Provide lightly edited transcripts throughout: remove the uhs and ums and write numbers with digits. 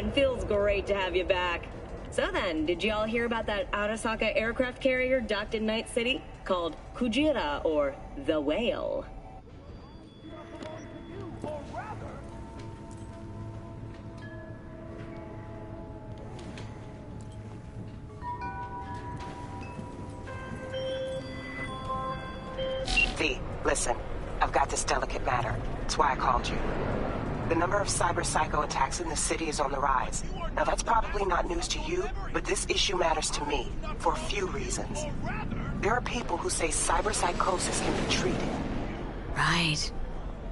friend. Feels great to have you back. So then, did y'all hear about that Arasaka aircraft carrier docked in Night City? Called Kujira, or the Whale. V, listen. I've got this delicate matter. That's why I called you. The number of cyber psycho attacks in the city is on the rise. Now that's probably not news to you, but this issue matters to me, for a few reasons. There are people who say cyber psychosis can be treated. Right.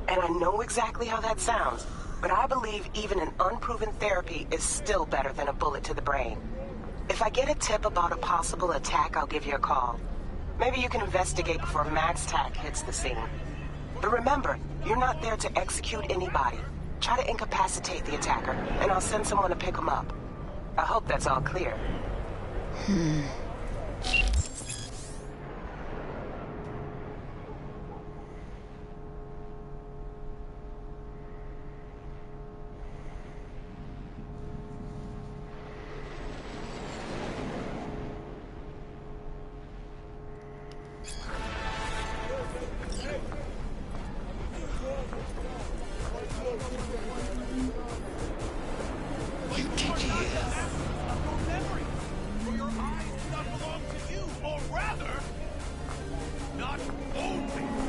And I know exactly how that sounds, but I believe even an unproven therapy is still better than a bullet to the brain. If I get a tip about a possible attack, I'll give you a call. Maybe you can investigate before Max Tack hits the scene. But remember, you're not there to execute anybody. Try to incapacitate the attacker, and I'll send someone to pick him up. I hope that's all clear.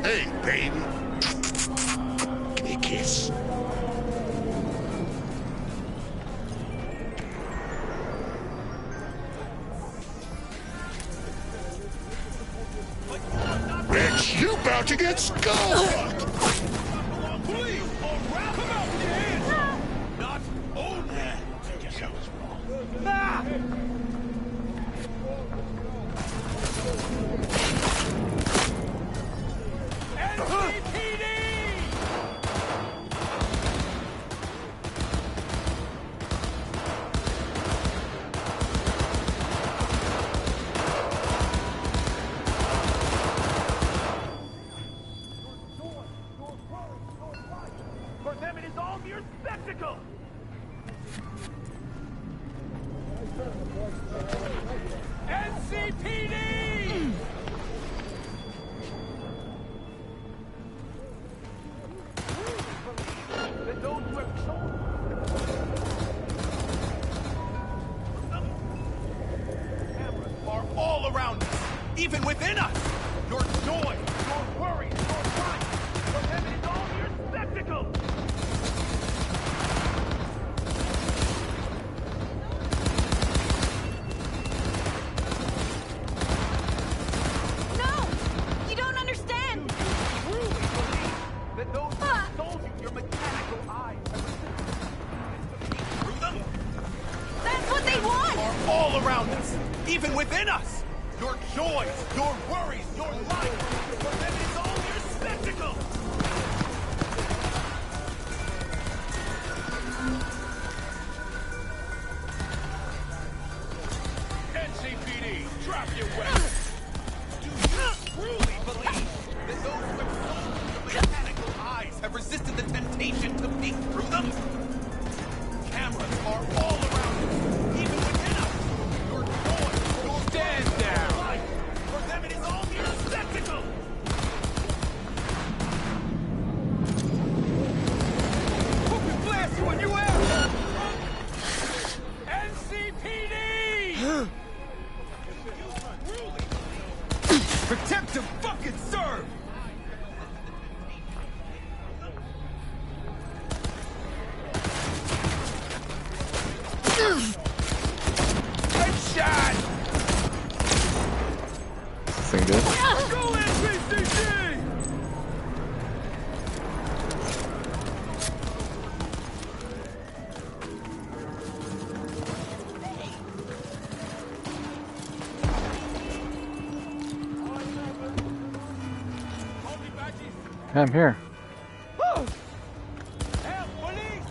Hey, baby. Give me a kiss. Bitch, you about to get skulled! Please, come out with your hands! Not only! I guess I was wrong. Ah! For them it is all mere spectacle! NCPD! That those who have cameras are all around us, even within us! Your joy, your worries, your life, for them it is all mere spectacle! No! You don't understand! Truly believe that those who sold you your mechanical eyes through them That's what they want! are all around us, even within us! Your joys, your worries, your life, for them it is all mere spectacle! NCPD, drop your weapons! Do you truly believe that those who have sold you your mechanical eyes have resisted the temptation to peek through them? Cameras are all around us, even within us! Your joy, your stand down! Life, for them it is all mere spectacle! Who can blast you when you have? NCPD! Protect to fucking serve! Headshot! Thing good? Go NPCC! Yeah, I'm here. Help, police!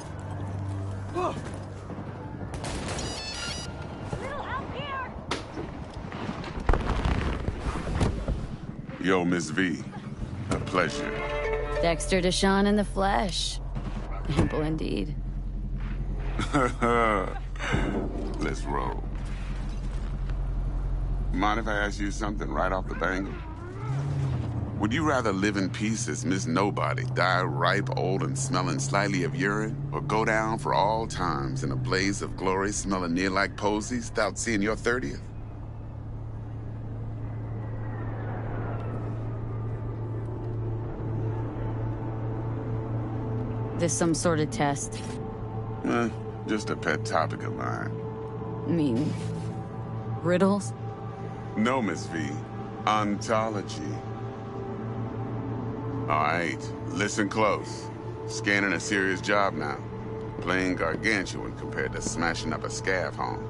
Yo, Miss V. A pleasure. Dexter Deshawn in the flesh. Ample indeed. Let's roll. Mind if I ask you something right off the bangle? Would you rather live in peace as Miss Nobody, die ripe, old, and smelling slightly of urine, or go down for all times in a blaze of glory smelling near like posies without seeing your 30th? This some sort of test? Just a pet topic of mine. I mean, riddles? No, Miss V. Ontology. All right, listen close. Scanning a serious job now. Playing gargantuan compared to smashing up a scav home.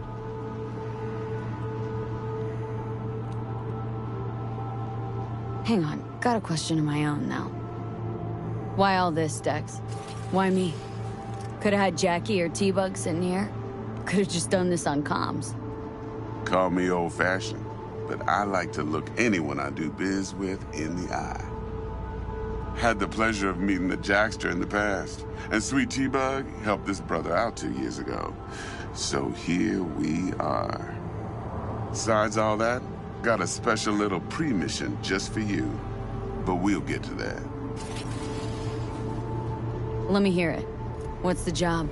Hang on, got a question of my own now. Why all this, Dex? Why me? Could've had Jackie or T-Bug sitting here. Could've just done this on comms. Call me old-fashioned, but I like to look anyone I do biz with in the eye. Had the pleasure of meeting the Jackster in the past, and Sweet T-Bug helped this brother out 2 years ago. So here we are. Besides all that, got a special little pre-mission just for you. But we'll get to that. Let me hear it. What's the job?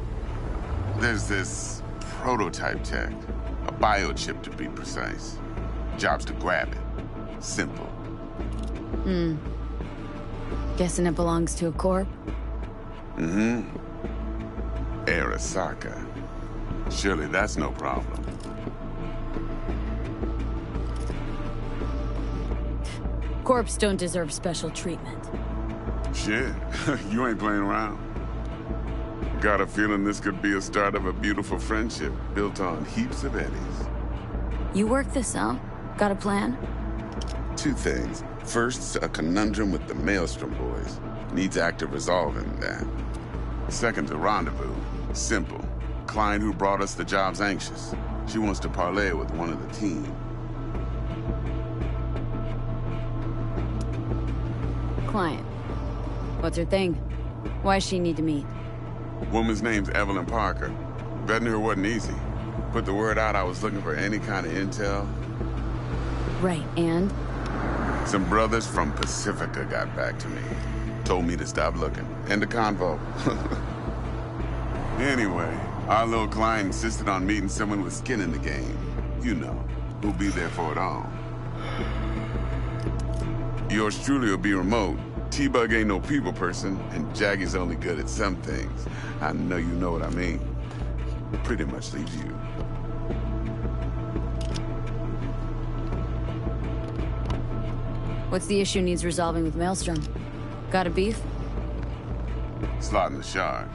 There's this prototype tech. A biochip, to be precise. Job's to grab it. Simple. Guessing it belongs to a corp? Arasaka. Surely that's no problem. Corps don't deserve special treatment. Shit, you ain't playing around. Got a feeling this could be a start of a beautiful friendship built on heaps of eddies. You work this out? Got a plan? Two things. First, a conundrum with the Maelstrom boys. Needs active resolving that. Second, a rendezvous. Simple. Client who brought us the job's anxious. She wants to parlay with one of the team. Client. What's her thing? Why's she need to meet? Woman's name's Evelyn Parker. Betting her wasn't easy. Put the word out I was looking for any kind of intel. Right, and? Some brothers from Pacifica got back to me. Told me to stop looking. End of convo. Anyway, our little client insisted on meeting someone with skin in the game. You know, who'll be there for it all. Yours truly will be remote. T-Bug ain't no people person, and Jaggy's only good at some things. I know you know what I mean. Pretty much leaves you. What's the issue needs resolving with Maelstrom? Got a beef? Slotting the shard.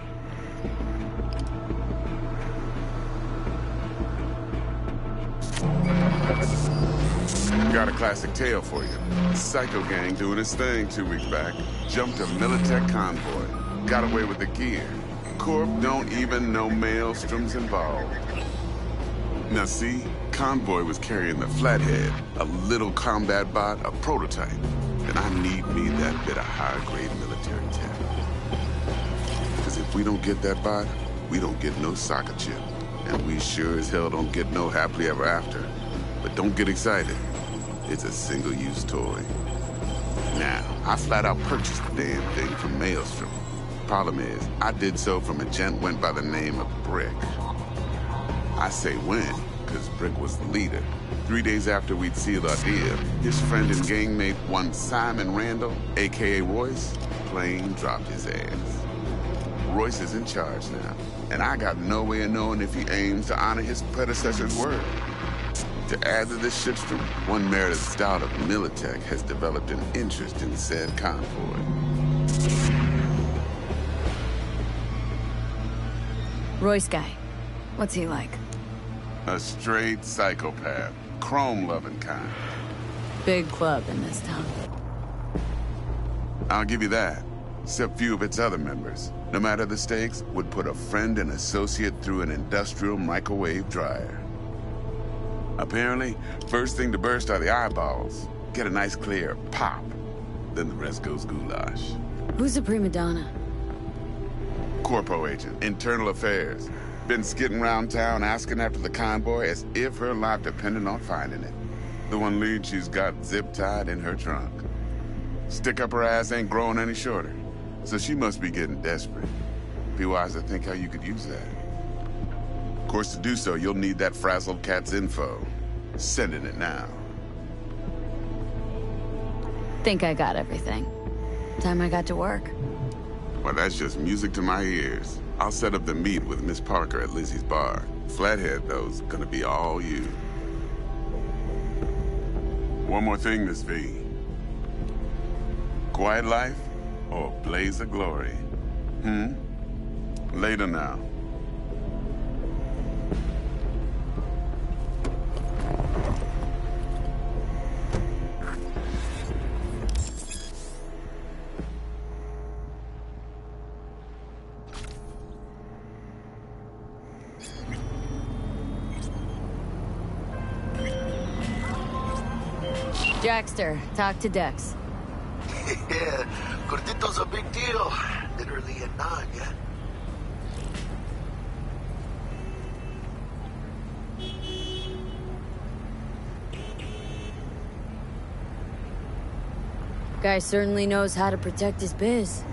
Got a classic tale for you. Psycho gang doing his thing 2 weeks back. Jumped a Militech convoy. Got away with the gear. Corp don't even know Maelstrom's involved. Now see, convoy was carrying the Flathead, a little combat bot, a prototype. And I need me that bit of high-grade military tech. Because if we don't get that bot, we don't get no soccer chip. And we sure as hell don't get no happily ever after. But don't get excited. It's a single-use toy. Now, I flat out purchased the damn thing from Maelstrom. Problem is, I did so from a gent went by the name of Brick. I say when, because Brick was the leader. 3 days after we'd sealed our deal, his friend and gangmate, one Simon Randall, a.k.a. Royce, plain dropped his ass. Royce is in charge now, and I got no way of knowing if he aims to honor his predecessor's word. To add to this shitstorm, one merited stout of Militech has developed an interest in said convoy. Royce guy. What's he like? A straight psychopath. Chrome-loving kind. Big club in this town. I'll give you that. Except few of its other members, no matter the stakes, would put a friend and associate through an industrial microwave dryer. Apparently, first thing to burst are the eyeballs. Get a nice clear pop. Then the rest goes goulash. Who's the prima donna? Corpo agent, internal affairs. Been skidding around town asking after the convoy as if her life depended on finding it. The one lead she's got zip-tied in her trunk. Stick up her ass ain't growing any shorter, so she must be getting desperate. Be wise to think how you could use that. Of course, to do so, you'll need that frazzled cat's info. Sending it now. Think I got everything. Time I got to work. Well, that's just music to my ears. I'll set up the meet with Miss Parker at Lizzie's bar. Flathead, though's gonna be all you. One more thing, Miss V. Quiet life or blaze of glory? Later now. Jackster, talk to Dex. Yeah, Gordito's a big deal. Literally a nod, yeah? Guy certainly knows how to protect his biz.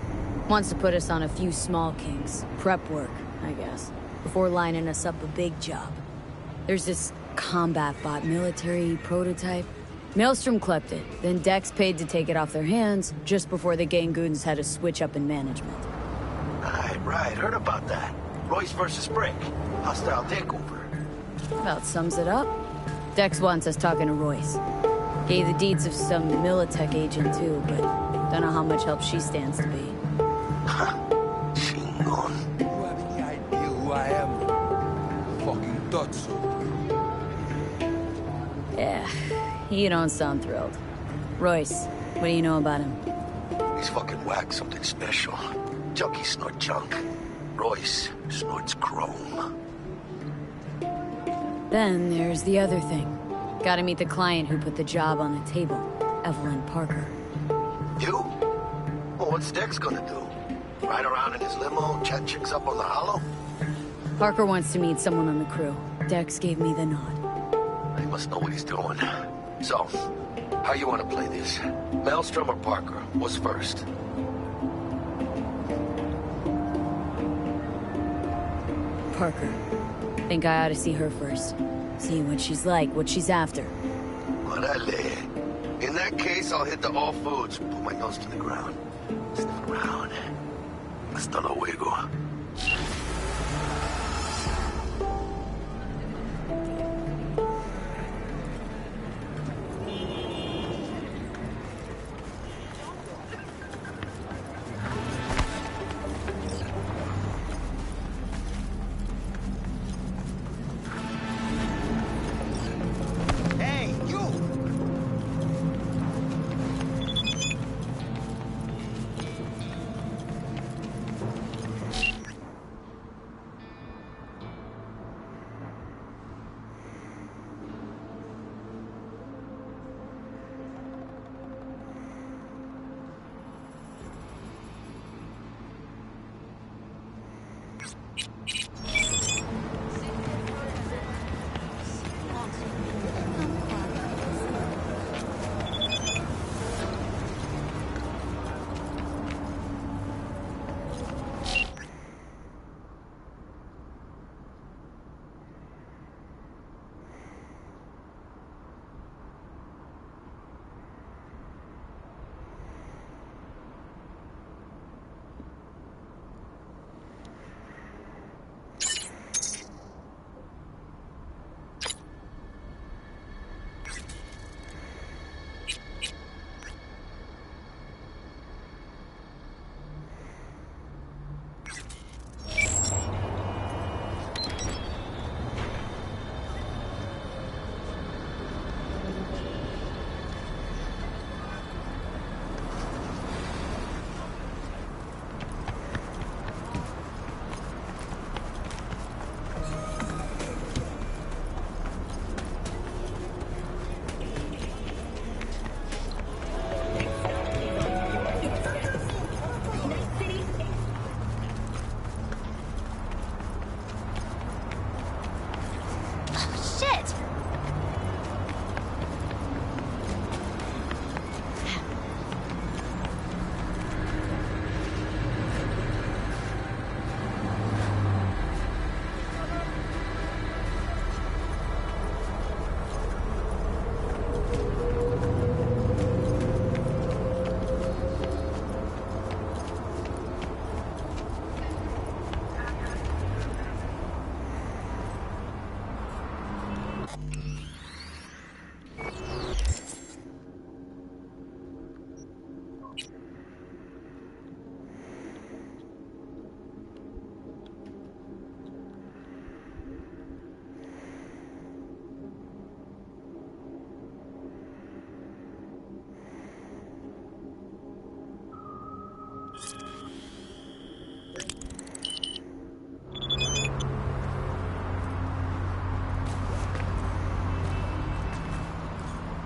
Wants to put us on a few small kinks. Prep work, I guess. Before lining us up a big job. There's this combat bot military prototype. Maelstrom clept it, then Dex paid to take it off their hands just before the Gangoons had a switch up in management. Right, heard about that. Royce versus Brick. Hostile takeover. About sums it up. Dex wants us talking to Royce. Gave the deeds of some Militech agent too, but don't know how much help she stands to be. Chingon. You have any idea who I am? Fucking thought so. Yeah, you don't sound thrilled. Royce, what do you know about him? He's fucking whack, something special. Junkie snort junk. Royce snorts chrome. Then there's the other thing. Gotta meet the client who put the job on the table, Evelyn Parker. You? Well, what's Dex gonna do? Ride around in his limo, chat chicks up on the hollow? Parker wants to meet someone on the crew. Dex gave me the nod. He must know what he's doing. So, how you want to play this? Maelstrom or Parker? What's first? Parker. Think I ought to see her first. See what she's like, what she's after. Orale. In that case, I'll hit the all foods. Put my nose to the ground. Sniff around. Hasta luego. shit!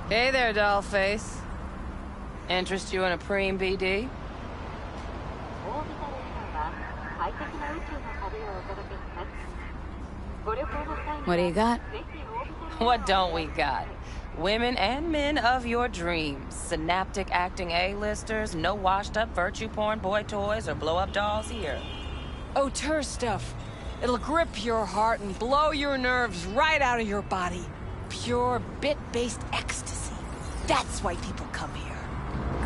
Hey there, dollface. Interest you in a preem BD? What do you got? What don't we got? Women and men of your dreams. Synaptic acting A-listers, no washed-up virtue porn boy toys or blow-up dolls here. Auteur stuff. It'll grip your heart and blow your nerves right out of your body. Pure bit-based ecstasy. That's why people come here.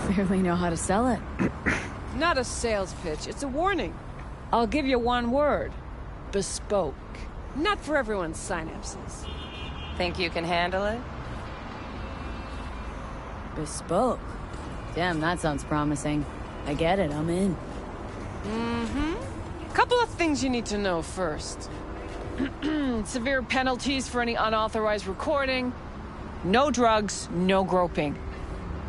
Clearly know how to sell it. Not a sales pitch, it's a warning. I'll give you one word. Bespoke. Not for everyone's synapses. Think you can handle it? Bespoke. Damn, that sounds promising. I get it, I'm in. Couple of things you need to know first. Severe penalties for any unauthorized recording. No drugs, no groping.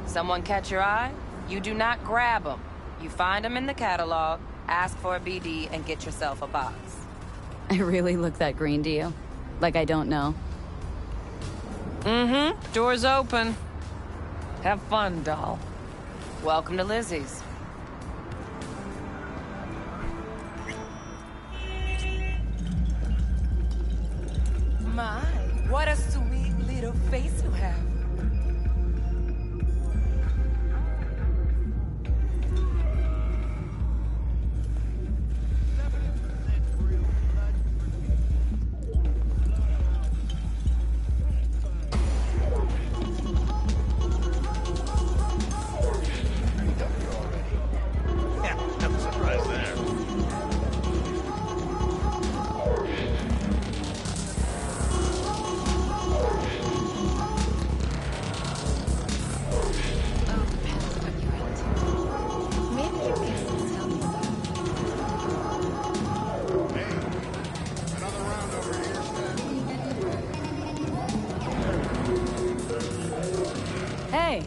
Someone catch your eye? You do not grab them. You find them in the catalog, ask for a BD, and get yourself a box. I really look that green to you? Like I don't know? Door's open. Have fun, doll. Welcome to Lizzie's. My, what a sweet little face you have. Hey!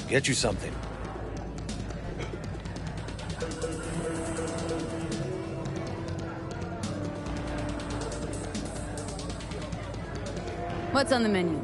Get you something. What's on the menu?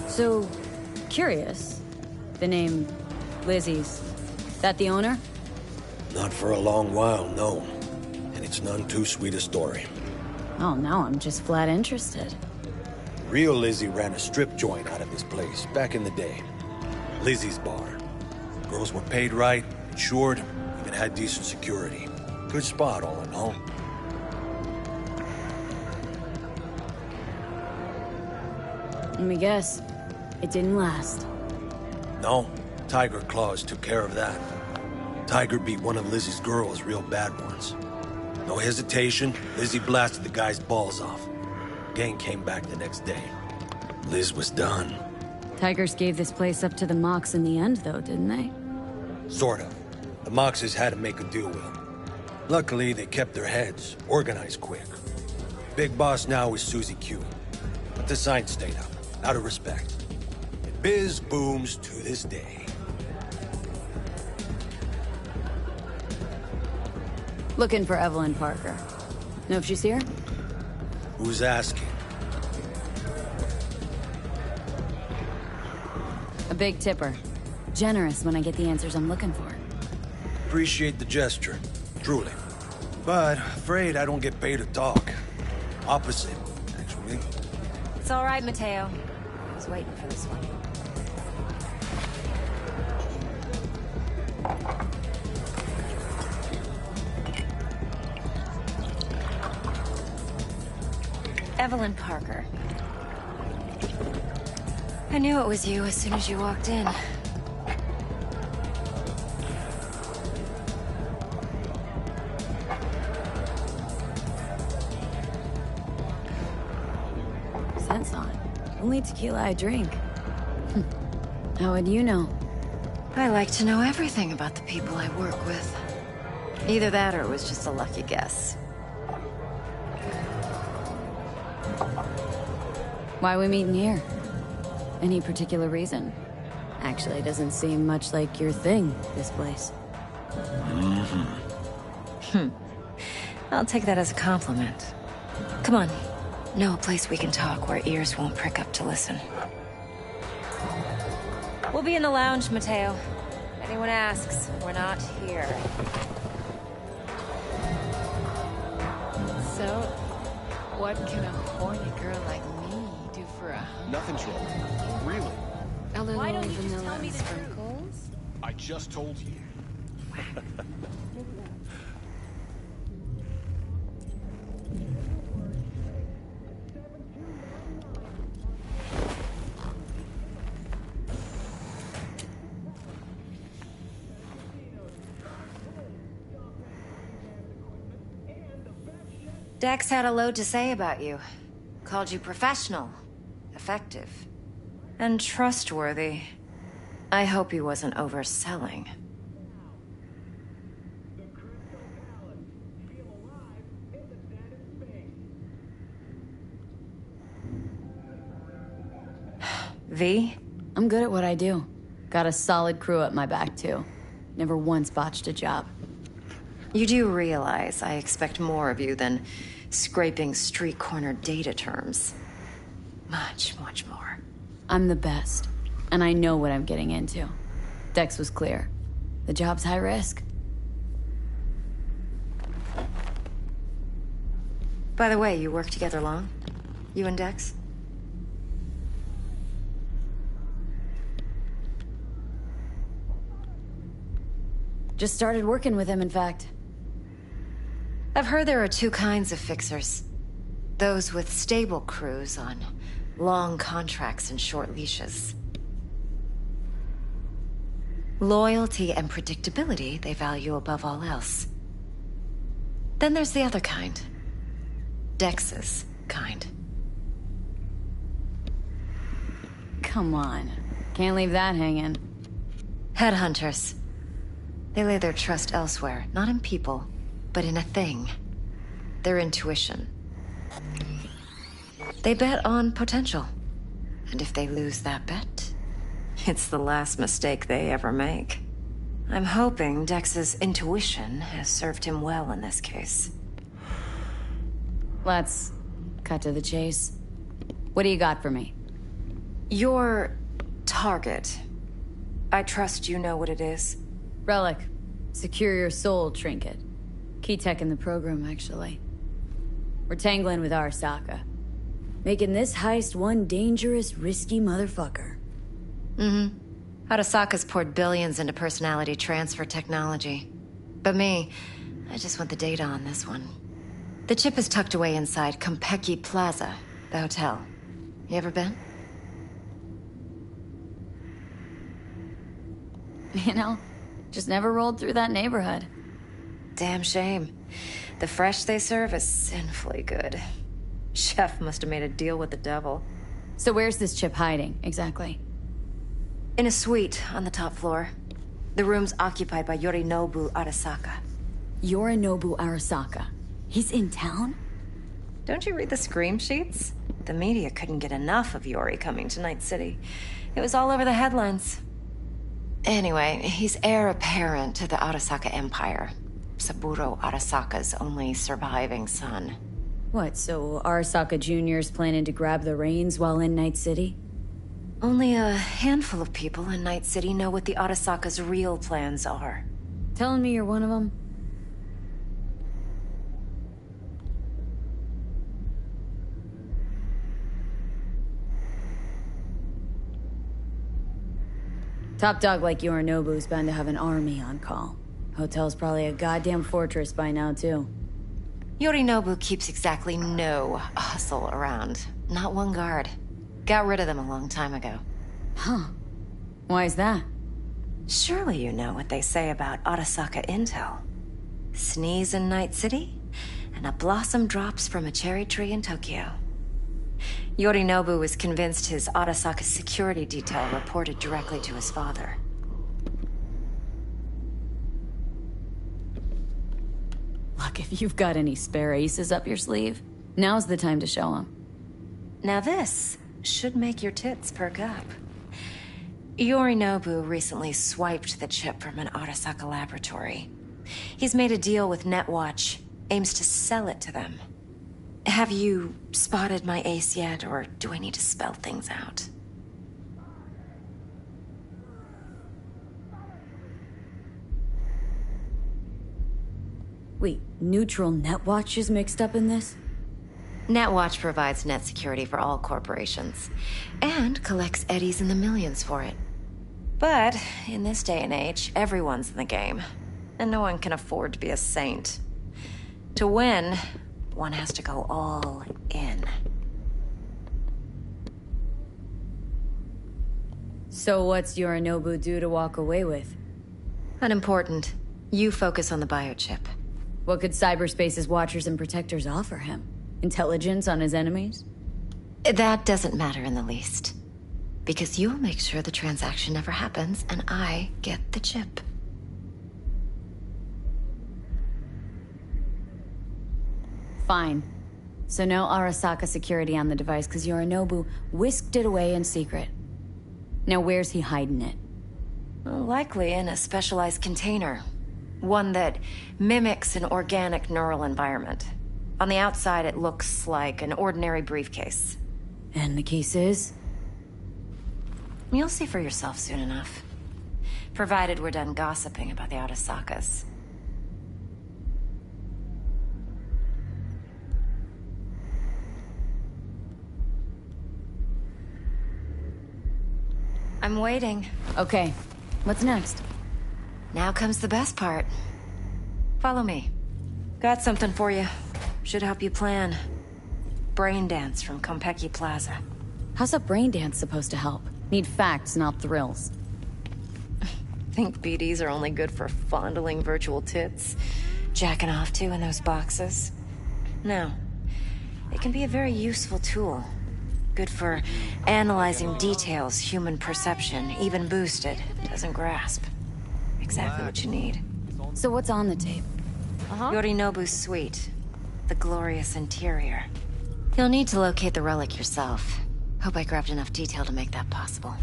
So, curious. The name Lizzie's. That the owner? Not for a long while, no. And it's none too sweet a story. Oh, now I'm just flat interested. Real Lizzie ran a strip joint out of this place back in the day. Lizzie's Bar. Girls were paid right, insured, even had decent security. Good spot, all in all. Let me guess. It didn't last. No, Tiger Claws took care of that. Tiger beat one of Lizzie's girls real bad once. No hesitation, Lizzie blasted the guy's balls off. Gang came back the next day. Liz was done. Tigers gave this place up to the Mox in the end, though, didn't they? Sort of. The Moxes had to make a deal with them. Luckily, they kept their heads, organized quick. Big boss now is Susie Q. But the sign stayed up, out of respect. And biz booms to this day. Looking for Evelyn Parker. Know if she's here? Who's asking? A big tipper. Generous when I get the answers I'm looking for. Appreciate the gesture, truly. But afraid I don't get paid to talk. Opposite, actually. It's all right, Mateo. I was waiting for this one. Evelyn Parker. I knew it was you as soon as you walked in. Scent's on. Only tequila I drink. How would you know? I like to know everything about the people I work with. Either that or it was just a lucky guess. Why we meeting here? Any particular reason? Actually, it doesn't seem much like your thing, this place. I'll take that as a compliment. Come on. Know a place we can talk where ears won't prick up to listen. We'll be in the lounge, Mateo. If anyone asks, we're not here. So, what can a horny girl like me do for a hunk? Nothing's wrong. Really. A little Why don't you just vanilla tell me and the truth? sprinkles? I just told you. Dex had a load to say about you. Called you professional, effective, and trustworthy. I hope he wasn't overselling. V? I'm good at what I do. Got a solid crew at my back, too. Never once botched a job. You do realize I expect more of you than scraping street corner data terms. Much, much more. I'm the best, and I know what I'm getting into. Dex was clear. The job's high risk. By the way, you work together long? You and Dex? Just started working with him, in fact. I've heard there are two kinds of fixers. Those with stable crews on long contracts and short leashes. Loyalty and predictability they value above all else. Then there's the other kind. Dex's kind. Come on. Can't leave that hanging. Headhunters. They lay their trust elsewhere, not in people, but in a thing. Their intuition. They bet on potential. And if they lose that bet, it's the last mistake they ever make. I'm hoping Dex's intuition has served him well in this case. Let's cut to the chase. What do you got for me? Your target. I trust you know what it is. Relic. Secure your soul trinket. Key tech in the program, actually. We're tangling with Arasaka. Making this heist one dangerous, risky motherfucker. Mm-hmm. Arasaka's poured billions into personality transfer technology. But me, I just want the data on this one. The chip is tucked away inside Kompeki Plaza, the hotel. You ever been? You know, just never rolled through that neighborhood. Damn shame. The fresh they serve is sinfully good. Chef must have made a deal with the devil. So where's this chip hiding, exactly? In a suite on the top floor. The room's occupied by Yorinobu Arasaka. Yorinobu Arasaka? He's in town? Don't you read the scream sheets? The media couldn't get enough of Yori coming to Night City. It was all over the headlines. Anyway, he's heir apparent to the Arasaka Empire. Saburo Arasaka's only surviving son. What, so Arasaka Jr.'s planning to grab the reins while in Night City? Only a handful of people in Night City know what the Arasaka's real plans are. Telling me you're one of them? Top dog like Yorinobu's bound to have an army on call. Hotel's probably a goddamn fortress by now, too. Yorinobu keeps exactly no hustle around. Not one guard. Got rid of them a long time ago. Huh. Why is that? Surely you know what they say about Arasaka intel. Sneeze in Night City, and a blossom drops from a cherry tree in Tokyo. Yorinobu was convinced his Arasaka security detail reported directly to his father. Look, if you've got any spare aces up your sleeve, now's the time to show them. Now this should make your tits perk up. Yorinobu recently swiped the chip from an Arasaka laboratory. He's made a deal with Netwatch, aims to sell it to them. Have you spotted my ace yet, or do I need to spell things out? Wait, Neutral Netwatch is mixed up in this? Netwatch provides net security for all corporations, and collects eddies in the millions for it. But in this day and age, everyone's in the game, and no one can afford to be a saint. To win, one has to go all in. So what's Yorinobu due to walk away with? Unimportant. You focus on the biochip. What could cyberspace's watchers and protectors offer him? Intelligence on his enemies? That doesn't matter in the least. Because you'll make sure the transaction never happens, and I get the chip. Fine. So no Arasaka security on the device, because Yorinobu whisked it away in secret. Now where's he hiding it? Likely in a specialized container. One that mimics an organic neural environment. On the outside, it looks like an ordinary briefcase. And the case is? You'll see for yourself soon enough. Provided we're done gossiping about the Arasakas. I'm waiting. Okay. What's next? Now comes the best part. Follow me. Got something for you. Should help you plan. Brain dance from Konpeki Plaza. How's a brain dance supposed to help? Need facts, not thrills. Think BDs are only good for fondling virtual tits? Jacking off to in those boxes? No. It can be a very useful tool. Good for analyzing details human perception, even boosted, doesn't grasp. Exactly what you need. So what's on the tape? Yorinobu's suite. The glorious interior. You'll need to locate the relic yourself. Hope I grabbed enough detail to make that possible.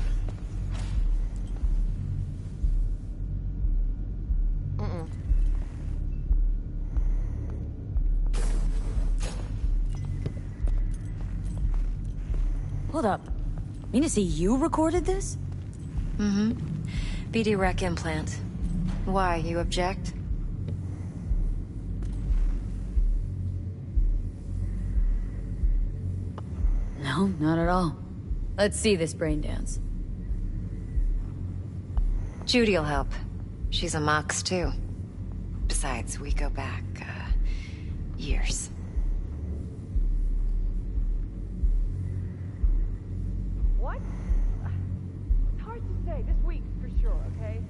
Hold up. Mean to say you recorded this? Mm-hmm. BD Rec implant. Why, you object? No, not at all. Let's see this brain dance. Judy'll help. She's a Mox, too. Besides, we go back, years. What? It's hard to say. This week, for sure, okay?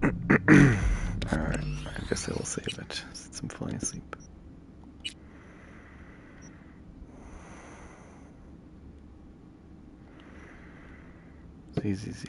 Alright, I guess I will save it since I'm falling asleep. Easy.